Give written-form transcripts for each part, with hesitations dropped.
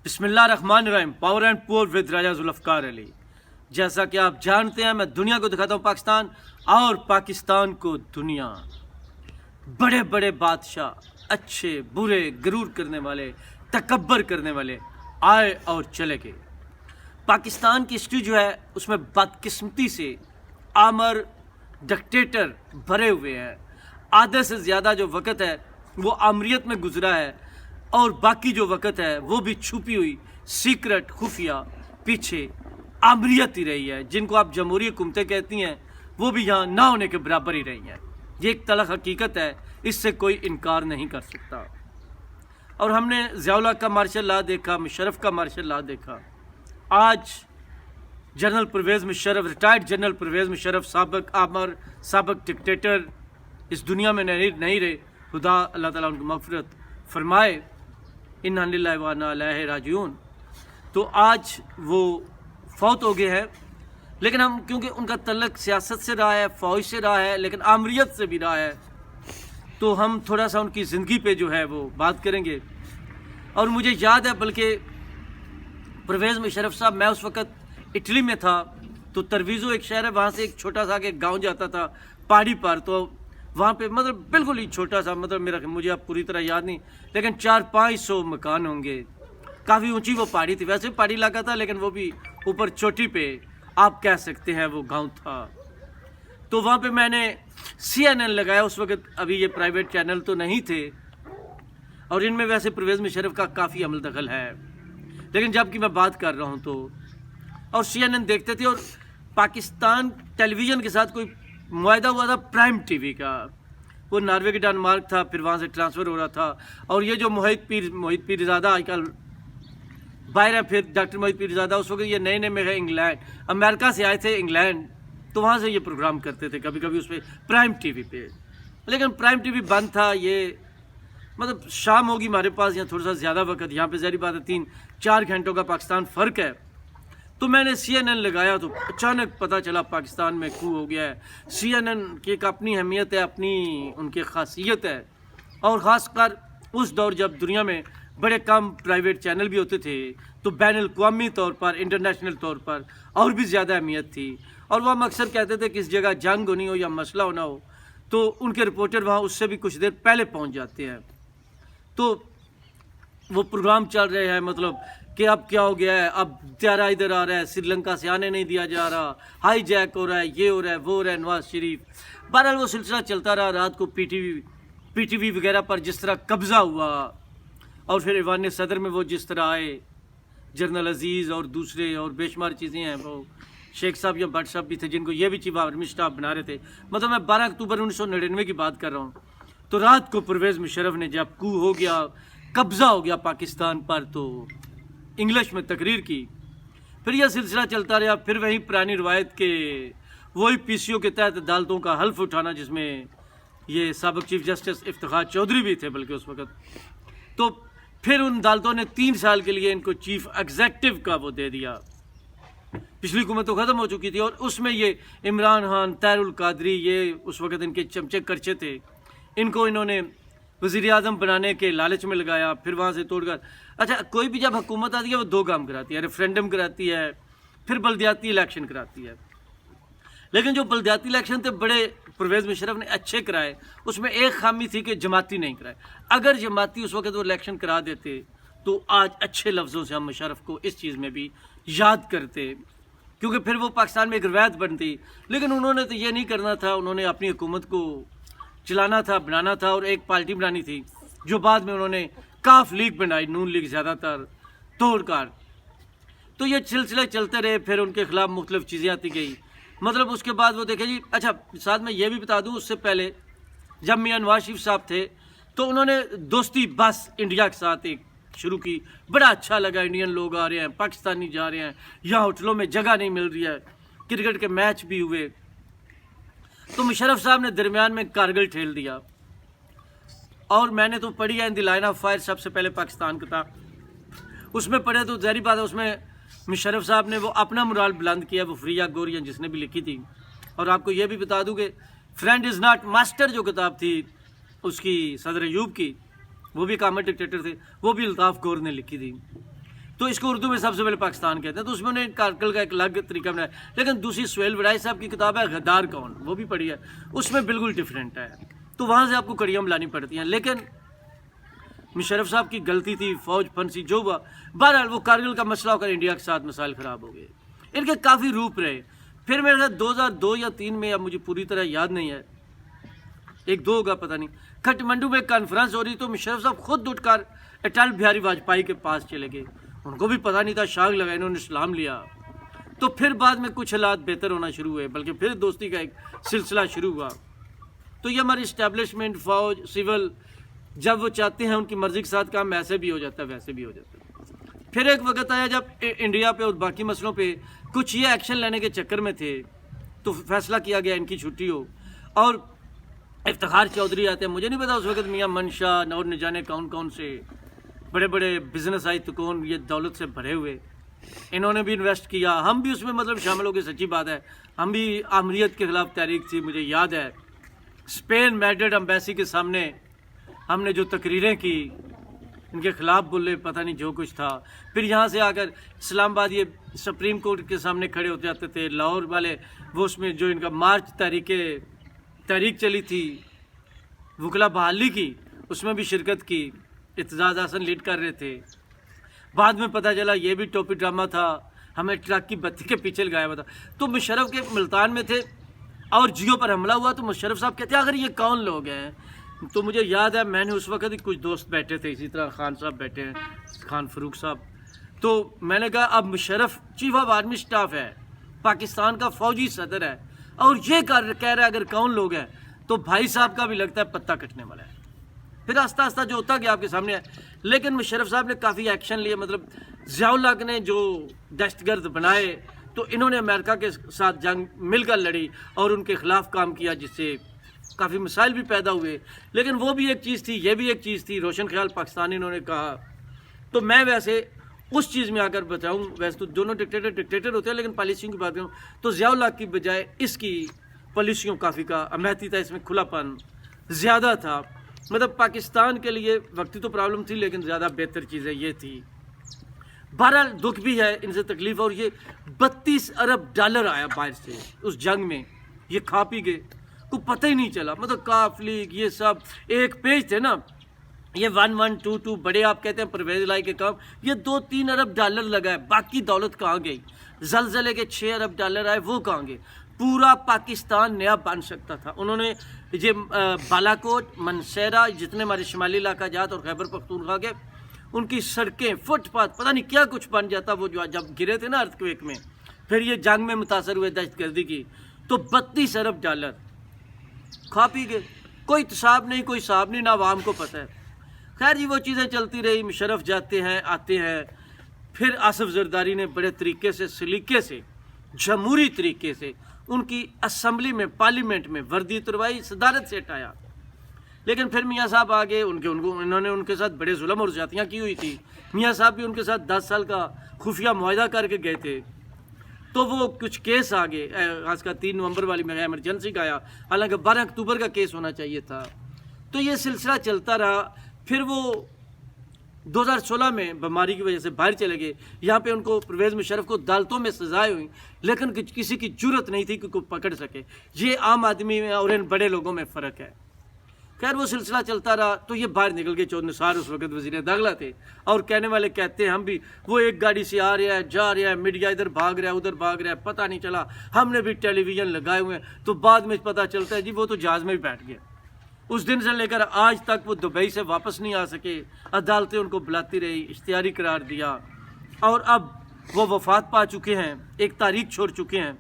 بسم اللہ الرحمن الرحیم. پاور اینڈ پور ود راجہ ذوالفقار علی. جیسا کہ آپ جانتے ہیں میں دنیا کو دکھاتا ہوں پاکستان اور پاکستان کو دنیا. بڑے بڑے بادشاہ، اچھے برے، غرور کرنے والے، تکبر کرنے والے آئے اور چلے گئے. پاکستان کی ہسٹری جو ہے اس میں بدقسمتی سے آمر ڈکٹیٹر بھرے ہوئے ہیں. آدھے سے زیادہ جو وقت ہے وہ آمریت میں گزرا ہے اور باقی جو وقت ہے وہ بھی چھپی ہوئی سیکرٹ خفیہ پیچھے آمریت ہی رہی ہے. جن کو آپ جمہوری حکومتیں کہتی ہیں وہ بھی یہاں نہ ہونے کے برابر ہی رہی ہیں. یہ ایک تلخ حقیقت ہے، اس سے کوئی انکار نہیں کر سکتا. اور ہم نے ضیاء الحق کا مارشل لا دیکھا، مشرف کا مارشل لا دیکھا. آج general Pervez Musharraf, retired general Pervez Musharraf, سابق آمر، سابق ڈکٹیٹر اس دنیا میں نہیں رہے. خدا اللہ تعالیٰ ان کو مغفرت فرمائے. انا للہ و انا الیہ راجعون. تو آج وہ فوت ہو گئے ہیں، لیکن ہم کیونکہ ان کا تعلق سیاست سے رہا ہے، فوج سے رہا ہے، لیکن آمریت سے بھی رہا ہے، تو ہم تھوڑا سا ان کی زندگی پہ جو ہے وہ بات کریں گے. اور مجھے یاد ہے بلکہ پرویز مشرف صاحب، میں اس وقت اٹلی میں تھا، تو ترویزو ایک شہر ہے، وہاں سے ایک چھوٹا سا ایک گاؤں جاتا تھا پہاڑی پر. تو وہاں پہ مطلب بالکل ہی چھوٹا سا، مطلب مجھے اب پوری طرح یاد نہیں، لیکن 400-500 مکان ہوں گے. کافی اونچی وہ پہاڑی تھی، ویسے پہاڑی علاقہ تھا لیکن وہ بھی اوپر چوٹی پہ آپ کہہ سکتے ہیں وہ گاؤں تھا. تو وہاں پہ میں نے CNN لگایا. اس وقت ابھی یہ پرائیویٹ چینل تو نہیں تھے، اور ان میں ویسے پرویز مشرف کا کافی عمل دخل ہے، لیکن جب کہ میں بات کر رہا ہوں تو اور CNN دیکھتے تھے. اور پاکستان ٹیلی ویژن کے ساتھ کوئی معاہدہ ہوا تھا پرائم ٹی وی کا. وہ ناروے کے ڈنمارک تھا، پھر وہاں سے ٹرانسفر ہو رہا تھا. اور یہ جو محیط پیر زادہ آج کل باہر ہے، پھر ڈاکٹر محیط پیر زادہ، اس وقت یہ نئے میں ہے انگلینڈ، امریکہ سے آئے تھے انگلینڈ، تو وہاں سے یہ پروگرام کرتے تھے کبھی کبھی اس پہ پرائم ٹی وی پہ. لیکن پرائم ٹی وی بند تھا. یہ مطلب شام ہوگی ہمارے پاس یہاں تھوڑا سا زیادہ وقت، یہاں پہ ظاہری بات ہے 3-4 گھنٹوں کا پاکستان فرق ہے. تو میں نے CNN لگایا تو اچانک پتہ چلا پاکستان میں کو ہو گیا ہے. CNN کی ایک اپنی اہمیت ہے، اپنی ان کی خاصیت ہے، اور خاص کر اس دور جب دنیا میں بڑے کم پرائیویٹ چینل بھی ہوتے تھے تو بین الاقوامی طور پر، انٹرنیشنل طور پر اور بھی زیادہ اہمیت تھی. اور وہ ہم اکثر کہتے تھے کہ اس جگہ جنگ ہونی ہو یا مسئلہ ہونا ہو تو ان کے رپورٹر وہاں اس سے بھی کچھ دیر پہلے پہنچ جاتے ہیں. تو وہ پروگرام چل رہے ہیں مطلب کہ اب کیا ہو گیا ہے، اب طیارہ ادھر آ رہا ہے، سری لنکا سے آنے نہیں دیا جا رہا، ہائی جیک ہو رہا ہے، یہ ہو رہا ہے، وہ ہو رہا ہے، نواز شریف. بہرحال وہ سلسلہ چلتا رہا. رات کو پی ٹی وی وغیرہ پر جس طرح قبضہ ہوا، اور پھر ایوان صدر میں وہ جس طرح آئے، جنرل عزیز اور دوسرے اور بے شمار چیزیں ہیں. وہ شیخ صاحب یا بٹ صاحب بھی تھے جن کو یہ بھی چیف آرمی اسٹاف بنا رہے تھے. مطلب میں 12 اکتوبر 1999 کی بات کر رہا ہوں. تو رات کو پرویز مشرف نے جب کو ہو گیا، قبضہ ہو گیا پاکستان پر، تو انگلش میں تقریر کی. پھر یہ سلسلہ چلتا رہا. پھر وہی پرانی روایت کے وہی PCO کے تحت عدالتوں کا حلف اٹھانا، جس میں یہ سابق چیف جسٹس افتخار چودھری بھی تھے بلکہ اس وقت. تو پھر ان عدالتوں نے 3 سال کے لیے ان کو چیف ایگزیکٹو کا وہ دے دیا. پچھلی حکومت تو ختم ہو چکی تھی، اور اس میں یہ عمران خان، طاہر القادری، یہ اس وقت ان کے چمچے کرچے تھے. ان کو انہوں نے وزیر اعظم بنانے کے لالچ میں لگایا. پھر وہاں سے توڑ کر اچھا کوئی بھی جب حکومت آتی ہے وہ 2 کام کراتی ہے، ریفرینڈم کراتی ہے، پھر بلدیاتی الیکشن کراتی ہے. لیکن جو بلدیاتی الیکشن تھے بڑے پرویز مشرف نے اچھے کرائے. اس میں ایک خامی تھی کہ جماعتی نہیں کرائے. اگر جماعتی اس وقت وہ الیکشن کرا دیتے تو آج اچھے لفظوں سے ہم مشرف کو اس چیز میں بھی یاد کرتے، کیونکہ پھر وہ پاکستان میں ایک روایت بنتی. لیکن انہوں نے تو یہ نہیں کرنا تھا. انہوں نے اپنی حکومت کو چلانا تھا، بنانا تھا، اور ایک پارٹی بنانی تھی جو بعد میں انہوں نے کاف لیگ بنائی، نون لیگ زیادہ تر توڑ کر. تو یہ سلسلے چلتے رہے. پھر ان کے خلاف مختلف چیزیں آتی گئی. مطلب اس کے بعد وہ دیکھیں جی. اچھا ساتھ میں یہ بھی بتا دوں، اس سے پہلے جب میاں نواز شریف صاحب تھے تو انہوں نے دوستی بس انڈیا کے ساتھ ایک شروع کی. بڑا اچھا لگا، انڈین لوگ آ رہے ہیں، پاکستانی جا رہے ہیں، یہاں ہوٹلوں میں جگہ نہیں مل رہی ہے، کرکٹ کے میچ بھی ہوئے. تو مشرف صاحب نے درمیان میں کارگل ٹھیل دیا. اور میں نے تو پڑھی ہے ان دی لائن آف فائر، سب سے پہلے پاکستان کا تھا. اس میں پڑھے تو ظاہری بات ہے اس میں مشرف صاحب نے وہ اپنا مرال بلند کیا. وہ فریہ گورین جس نے بھی لکھی تھی. اور آپ کو یہ بھی بتا دوں کہ فرینڈ از ناٹ ماسٹر جو کتاب تھی اس کی صدر ایوب کی، وہ بھی کامل ڈکٹیٹر تھے، وہ بھی الطاف گور نے لکھی تھی. تو اس کو اردو میں سب سے پہلے پاکستان کہتے ہیں، تو اس میں انہیں کارگل کا ایک الگ طریقہ بنایا. لیکن دوسری سہیل وڈائی صاحب کی کتاب ہے غدار کون، وہ بھی پڑھی ہے، اس میں بالکل ڈفرینٹ ہے. تو وہاں سے آپ کو کڑیاں ملانی پڑتی ہیں. لیکن مشرف صاحب کی غلطی تھی، فوج پھنسی جو ہوا. بہرحال وہ کارگل کا مسئلہ ہو کر انڈیا کے ساتھ مسائل خراب ہو گئے. ان کے کافی روپ رہے. پھر میرے خیال 2002 یا 2003 میں، اب مجھے پوری طرح یاد نہیں ہے، 1-2 ہوگا پتہ نہیں، کھٹمنڈو میں کانفرنس ہو رہی، تو مشرف صاحب خود اٹھ کر اٹل بہاری واجپئی کے پاس چلے گئے. ان کو بھی پتہ نہیں تھا، شاگ لگا، انہوں نے سلام لیا. تو پھر بعد میں کچھ حالات بہتر ہونا شروع ہوئے، بلکہ پھر دوستی کا ایک سلسلہ شروع ہوا. تو یہ ہماری اسٹیبلشمنٹ، فوج، سول، جب وہ چاہتے ہیں ان کی مرضی کے ساتھ کام ایسے بھی ہو جاتا ہے، ویسے بھی ہو جاتا ہے. پھر ایک وقت آیا جب انڈیا پہ اور باقی مسئلوں پہ کچھ یہ ایکشن لینے کے چکر میں تھے، تو فیصلہ کیا گیا ان کی چھٹی ہو. اور افتخار چودھری آتے ہیں، مجھے نہیں پتا اس وقت میاں منشا اور نہ جانے کون کون سے بڑے بڑے بزنس آئی تو کون یہ دولت سے بھرے ہوئے، انہوں نے بھی انویسٹ کیا. ہم بھی اس میں مطلب شامل ہو گئے. سچی بات ہے، ہم بھی آمریت کے خلاف تحریک تھی. مجھے یاد ہے اسپین میڈرڈ امبیسی کے سامنے ہم نے جو تقریریں کی، ان کے خلاف بولے، پتہ نہیں جو کچھ تھا. پھر یہاں سے آ کر اسلام آباد یہ سپریم کورٹ کے سامنے کھڑے ہوتے جاتے تھے. لاہور والے وہ اس میں جو ان کا مارچ تحریک چلی تھی وکلا بحالی کی، اس میں بھی شرکت کی. اعتزاز حسن لیڈ کر رہے تھے. بعد میں پتہ چلا یہ بھی ٹوپی ڈرامہ تھا، ہمیں ٹرک کی بتی کے پیچھے لگایا ہوا تھا. تو مشرف کے ملتان میں تھے اور جیو پر حملہ ہوا، تو مشرف صاحب کہتے ہیں اگر یہ کون لوگ ہیں. تو مجھے یاد ہے میں نے اس وقت ہی کچھ دوست بیٹھے تھے، اسی طرح خان صاحب بیٹھے ہیں، خان فاروق صاحب. تو میں نے کہا اب Musharraf chief of army staff ہے، پاکستان کا فوجی صدر ہے، اور یہ کہہ رہا ہے اگر کون لوگ ہیں، تو بھائی صاحب کا بھی لگتا ہے پتہ کٹنے والا ہے. پھر آہستہ آہستہ جو ہوتا گیا آپ کے سامنے ہے. لیکن مشرف صاحب نے کافی ایکشن لیے. مطلب ضیاء الحق نے جو دہشت گرد بنائے، تو انہوں نے امریکہ کے ساتھ جنگ مل کر لڑی اور ان کے خلاف کام کیا، جس سے کافی مسائل بھی پیدا ہوئے. لیکن وہ بھی ایک چیز تھی، یہ بھی ایک چیز تھی. روشن خیال پاکستانی انہوں نے کہا. تو میں ویسے اس چیز میں آ کر بتاؤں، ویسے تو دونوں ڈکٹیٹر ہوتے ہیں، لیکن پالیسیوں کی بات کروں تو ضیاء الحق کی بجائے اس کی پالیسیوں کافی کا امیتی تھا، اس میں کھلا پن زیادہ تھا. مطلب پاکستان کے لیے وقتی تو پرابلم تھی، لیکن زیادہ بہتر چیزیں یہ تھی. بہرحال دکھ بھی ہے ان سے، تکلیف. اور یہ 32 ارب ڈالر آیا باہر سے اس جنگ میں، یہ کھا پی گئے، کو پتہ ہی نہیں چلا. مطلب کاف لیگ یہ سب ایک پیج تھے نا، یہ 1122 بڑے آپ کہتے ہیں پرویز الہی کے کام، یہ 2-3 ارب ڈالر لگا ہے. باقی دولت کہاں گئی؟ زلزلے کے 6 ارب ڈالر آئے، وہ کہاں گئے؟ پورا پاکستان نیا بن سکتا تھا. انہوں نے یہ بالاکوٹ، منسیرا، جتنے ہمارے شمالی علاقہ جات اور خیبر پختونخوا کے، ان کی سڑکیں، فٹ پاتھ، پتہ نہیں کیا کچھ بن جاتا. وہ جو جب گرے تھے نا ارتھ کویک میں، پھر یہ جنگ میں متاثر ہوئے دہشت گردی کی، تو 32 ارب ڈالر کھا پی گئے. کوئی احتساب نہیں، کوئی حساب نہیں، نہ عوام کو پتہ ہے. خیر جی وہ چیزیں چلتی رہی. مشرف جاتے ہیں، آتے ہیں. پھر آصف زرداری نے بڑے طریقے سے، سلیقے سے، جمہوری طریقے سے ان کی اسمبلی میں، پارلیمنٹ میں وردی اتروائی، صدارت سے ہٹایا. لیکن پھر میاں صاحب آگے، انہوں نے ان کے ساتھ بڑے ظلم اور زیادتیاں کی ہوئی تھی. میاں صاحب بھی ان کے ساتھ 10 سال کا خفیہ معاہدہ کر کے گئے تھے. تو وہ کچھ کیس آگے، خاص کر 3 نومبر والی میں ایمرجنسی کا آیا، حالانکہ 12 اکتوبر کا کیس ہونا چاہیے تھا. تو یہ سلسلہ چلتا رہا. پھر وہ 2016 میں بیماری کی وجہ سے باہر چلے گئے. یہاں پہ ان کو پرویز مشرف کو عدالتوں میں سزائیں ہوئیں، لیکن کسی کی جرت نہیں تھی کہ کوئی پکڑ سکے. یہ عام آدمی میں اور ان بڑے لوگوں میں فرق ہے. خیر وہ سلسلہ چلتا رہا. تو یہ باہر نکل کے چودھری نثار اس وقت وزیر داخلہ تھے، اور کہنے والے کہتے ہیں ہم بھی، وہ ایک گاڑی سے آ رہا ہے، جا رہا ہے، میڈیا ادھر بھاگ رہا ہے، ادھر بھاگ رہا ہے، پتہ نہیں چلا. ہم نے بھی ٹیلی ویژن لگائے ہوئے ہیں. تو بعد میں پتہ چلتا ہے جی وہ تو جہاز میں بھی بیٹھ گیا. اس دن سے لے کر آج تک وہ دبئی سے واپس نہیں آ سکے. عدالتیں ان کو بلاتی رہی، اشتہاری قرار دیا، اور اب وہ وفات پا چکے ہیں، ایک تاریخ چھوڑ چکے ہیں.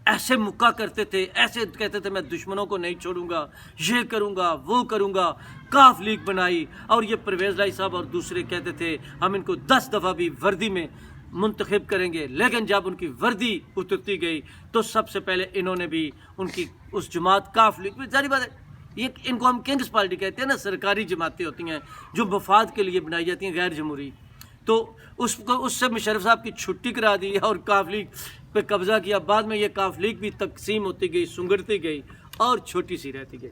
ایسے مکہ کرتے تھے، ایسے کہتے تھے میں دشمنوں کو نہیں چھوڑوں گا، یہ کروں گا، وہ کروں گا. کاف لیگ بنائی، اور یہ پرویز الہی صاحب اور دوسرے کہتے تھے ہم ان کو 10 دفعہ بھی وردی میں منتخب کریں گے. لیکن جب ان کی وردی اترتی گئی تو سب سے پہلے انہوں نے بھی ان کی اس جماعت کاف لیگ میں، ظاہر بات ہے یہ ان کو ہم کنگز پارٹی کہتے ہیں نا، سرکاری جماعتیں ہوتی ہیں جو مفاد کے لیے بنائی جاتی ہیں، غیر جمہوری. تو اس سے مشرف صاحب کی چھٹی کرا دی اور کاف لیگ پہ قبضہ کیا. بعد میں یہ کاف لیگ بھی تقسیم ہوتی گئی، سنگڑتی گئی اور چھوٹی سی رہتی گئی.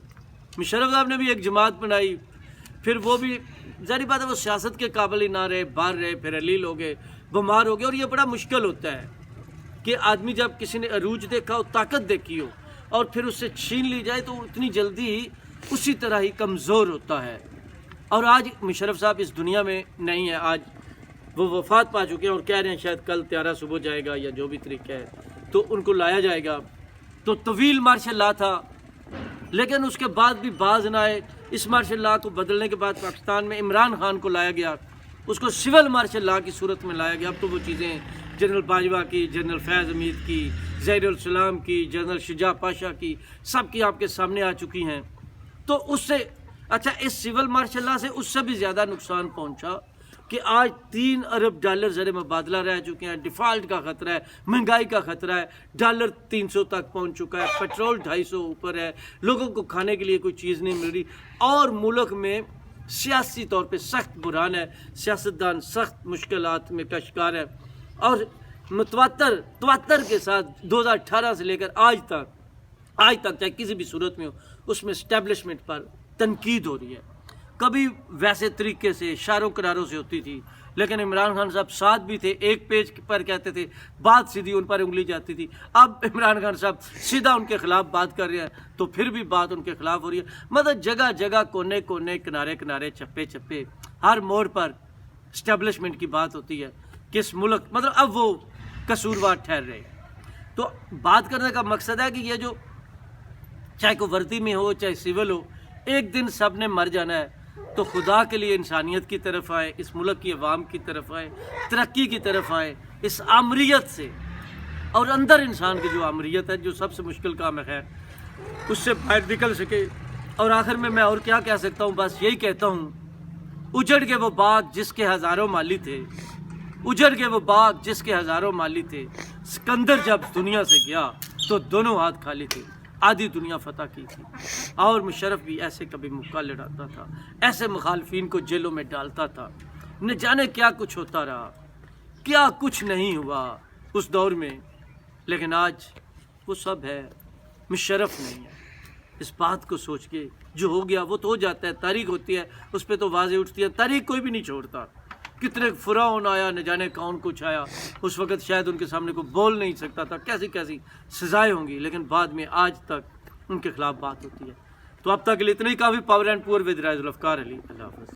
مشرف صاحب نے بھی ایک جماعت بنائی، پھر وہ بھی ظاہری بات ہے وہ سیاست کے قابل ہی نہ رہے، باہر رہے، پھر علیل ہو گئے، بیمار ہو گئے، اور یہ بڑا مشکل ہوتا ہے کہ آدمی جب کسی نے عروج دیکھا ہو، طاقت دیکھی ہو، اور پھر اس سے چھین لی جائے تو اتنی جلدی ہی اسی طرح ہی کمزور ہوتا ہے۔ اور آج مشرف صاحب اس دنیا میں نہیں ہے، آج وہ وفات پا چکے ہیں، اور کہہ رہے ہیں شاید کل 13 صبح جائے گا یا جو بھی طریقہ ہے تو ان کو لایا جائے گا۔ تو طویل مارشل لا تھا، لیکن اس کے بعد بھی باز نہ آئے۔ اس مارشل لا کو بدلنے کے بعد پاکستان میں عمران خان کو لایا گیا، اس کو سول مارشل لا کی صورت میں لایا گیا۔ اب تو وہ چیزیں جنرل باجوہ کی، جنرل فیض حمید کی، ظہیر السلام کی، جنرل شجاع پاشا کی، سب کی آپ کے سامنے آ چکی ہیں۔ تو اس سے اچھا اس سول مارشل لا سے اس سے بھی زیادہ نقصان پہنچا کہ آج 3 ارب ڈالر زر مبادلہ رہ چکے ہیں، ڈیفالٹ کا خطرہ ہے، مہنگائی کا خطرہ ہے، ڈالر 300 تک پہنچ چکا ہے، پیٹرول 250 اوپر ہے، لوگوں کو کھانے کے لیے کوئی چیز نہیں مل رہی، اور ملک میں سیاسی طور پہ سخت بحران ہے، سیاستدان سخت مشکلات میں کا شکار ہے، اور تواتر کے ساتھ 2018 سے لے کر آج تک چاہے کسی بھی صورت میں ہو، اس میں اسٹیبلشمنٹ پر تنقید ہو رہی ہے۔ کبھی ویسے طریقے سے اشاروں قراروں سے ہوتی تھی، لیکن عمران خان صاحب ساتھ بھی تھے، ایک پیج پر کہتے تھے، بات سیدھی ان پر انگلی جاتی تھی۔ اب عمران خان صاحب سیدھا ان کے خلاف بات کر رہے ہیں تو پھر بھی بات ان کے خلاف ہو رہی ہے۔ مطلب جگہ جگہ، کونے کونے، کنارے چپے ہر موڑ پر اسٹیبلشمنٹ کی بات ہوتی ہے۔ کس ملک مطلب اب وہ قصوروار ٹھہر رہے۔ تو بات کرنے کا مقصد ہے کہ یہ جو چاہے کوئی وردی میں ہو چاہے سول ہو، ایک دن سب نے مر جانا ہے۔ تو خدا کے لیے انسانیت کی طرف آئے، اس ملک کی عوام کی طرف آئے، ترقی کی طرف آئے، اس آمریت سے، اور اندر انسان کی جو آمریت ہے جو سب سے مشکل کام ہے، خیر اس سے باہر نکل سکے۔ اور آخر میں اور کیا کہہ سکتا ہوں، بس یہی کہتا ہوں، اجڑ کے وہ باغ جس کے ہزاروں مالی تھے، اجڑ کے وہ باغ جس کے ہزاروں مالی تھے، سکندر جب دنیا سے گیا تو دونوں ہاتھ خالی تھے، آدھی دنیا فتح کی تھی۔ اور مشرف بھی ایسے کبھی مکہ لڑاتا تھا، ایسے مخالفین کو جیلوں میں ڈالتا تھا، نہ جانے کیا کچھ ہوتا رہا، کیا کچھ نہیں ہوا اس دور میں، لیکن آج وہ سب ہے، مشرف نہیں ہے۔ اس بات کو سوچ کے جو ہو گیا وہ تو ہو جاتا ہے، تاریخ ہوتی ہے اس پہ تو واضح اٹھتی ہے، تاریخ کوئی بھی نہیں چھوڑتا۔ کتنے فرعون آیا، نہ جانے کون کچھ آیا، اس وقت شاید ان کے سامنے کوئی بول نہیں سکتا تھا، کیسی سزائیں ہوں گی، لیکن بعد میں آج تک ان کے خلاف بات ہوتی ہے۔ تو اب تک کے لیے اتنا ہی کافی۔ پاور اینڈ پور ود رائے ذوالفقار علی، اللہ حافظ۔